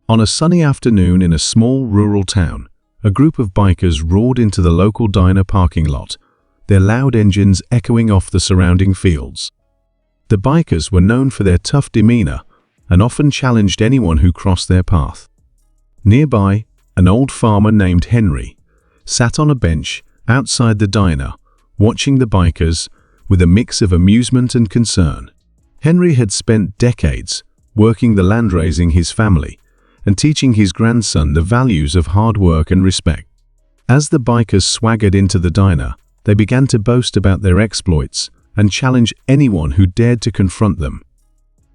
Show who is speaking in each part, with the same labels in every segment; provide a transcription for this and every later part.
Speaker 1: On a sunny afternoon in a small rural town, a group of bikers roared into the local diner parking lot, their loud engines echoing off the surrounding fields. The bikers were known for their tough demeanor and often challenged anyone who crossed their path. Nearby, an old farmer named Henry sat on a bench outside the diner, watching the bikers with a mix of amusement and concern. Henry had spent decades working the land, raising his family and teaching his grandson the values of hard work and respect. As the bikers swaggered into the diner, they began to boast about their exploits and challenge anyone who dared to confront them.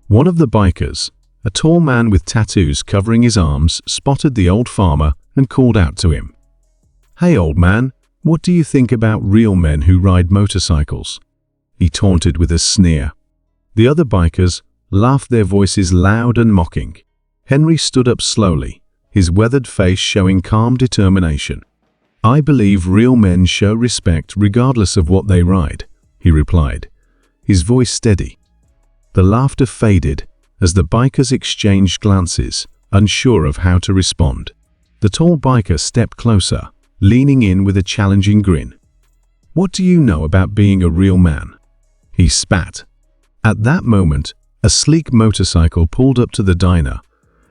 Speaker 1: One of the bikers, a tall man with tattoos covering his arms, spotted the old farmer and called out to him. "Hey old man, what do you think about real men who ride motorcycles?" he taunted with a sneer. The other bikers laughed, their voices loud and mocking. Henry stood up slowly, his weathered face showing calm determination. "I believe real men show respect regardless of what they ride," he replied, his voice steady. The laughter faded as the bikers exchanged glances, unsure of how to respond. The tall biker stepped closer, leaning in with a challenging grin. "What do you know about being a real man?" he spat. At that moment, a sleek motorcycle pulled up to the diner,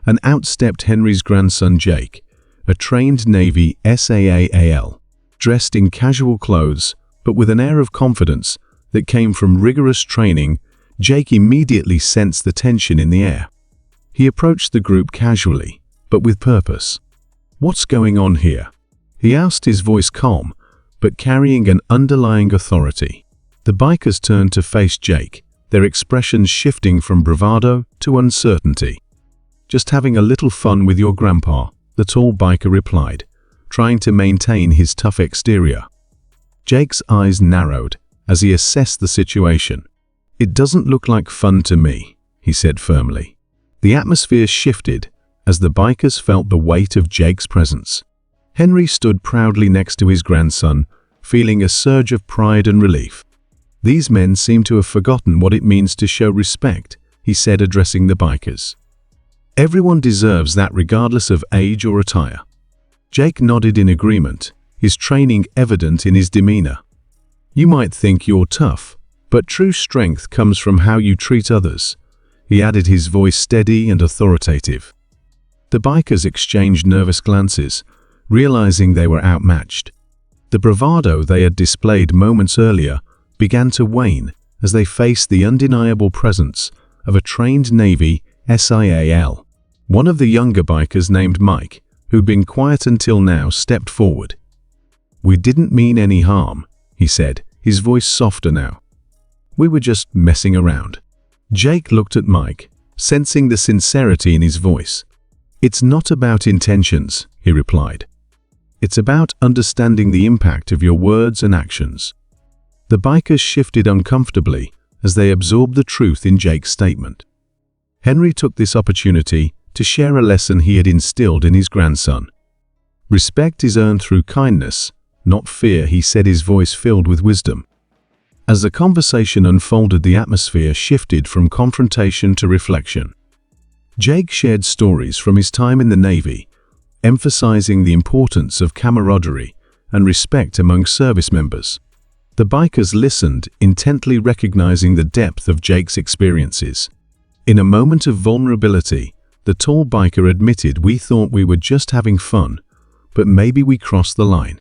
Speaker 1: and out stepped Henry's grandson Jake, a trained Navy SAAL, dressed in casual clothes but with an air of confidence that came from rigorous training. Jake immediately sensed the tension in the air. He approached the group casually, but with purpose. "What's going on here?" he asked, his voice calm, but carrying an underlying authority. The bikers turned to face Jake, their expressions shifting from bravado to uncertainty. "Just having a little fun with your grandpa," the tall biker replied, trying to maintain his tough exterior. Jake's eyes narrowed as he assessed the situation. "It doesn't look like fun to me," he said firmly. The atmosphere shifted as the bikers felt the weight of Jake's presence. Henry stood proudly next to his grandson, feeling a surge of pride and relief. "These men seem to have forgotten what it means to show respect," he said, addressing the bikers. "Everyone deserves that regardless of age or attire." Jake nodded in agreement, his training evident in his demeanor. "You might think you're tough, but true strength comes from how you treat others," he added, his voice steady and authoritative. The bikers exchanged nervous glances, realizing they were outmatched. The bravado they had displayed moments earlier began to wane as they faced the undeniable presence of a trained Navy SIAL. One of the younger bikers, named Mike, who'd been quiet until now, stepped forward. "We didn't mean any harm," he said, his voice softer now. "We were just messing around." Jake looked at Mike, sensing the sincerity in his voice. "It's not about intentions," he replied. "It's about understanding the impact of your words and actions." The bikers shifted uncomfortably as they absorbed the truth in Jake's statement. Henry took this opportunity to share a lesson he had instilled in his grandson. "Respect is earned through kindness, not fear," he said, his voice filled with wisdom. As the conversation unfolded, the atmosphere shifted from confrontation to reflection. Jake shared stories from his time in the Navy, emphasizing the importance of camaraderie and respect among service members. The bikers listened, intently recognizing the depth of Jake's experiences. In a moment of vulnerability, the tall biker admitted, "We thought we were just having fun, but maybe we crossed the line."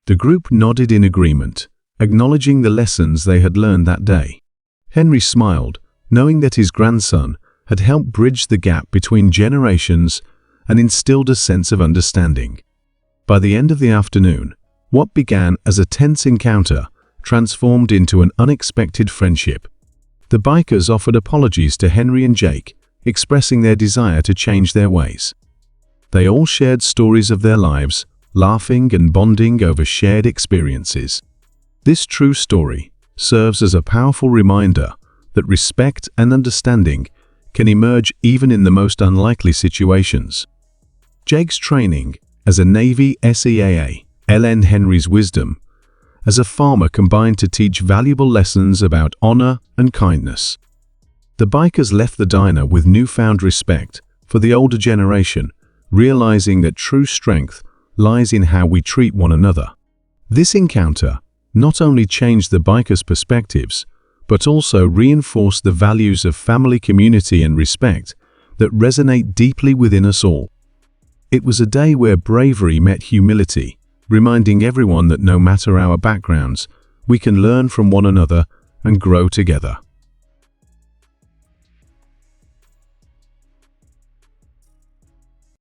Speaker 1: The group nodded in agreement, acknowledging the lessons they had learned that day. Henry smiled, knowing that his grandson had helped bridge the gap between generations and instilled a sense of understanding. By the end of the afternoon, what began as a tense encounter transformed into an unexpected friendship. The bikers offered apologies to Henry and Jake, expressing their desire to change their ways. They all shared stories of their lives, laughing and bonding over shared experiences. This true story serves as a powerful reminder that respect and understanding can emerge even in the most unlikely situations. Jake's training as a Navy SEAA lent Henry's wisdom as a farmer combined to teach valuable lessons about honor and kindness. The bikers left the diner with newfound respect for the older generation, realizing that true strength lies in how we treat one another. This encounter not only changed the bikers' perspectives, but also reinforced the values of family, community, and respect that resonate deeply within us all. It was a day where bravery met humility, reminding everyone that no matter our backgrounds, we can learn from one another and grow together.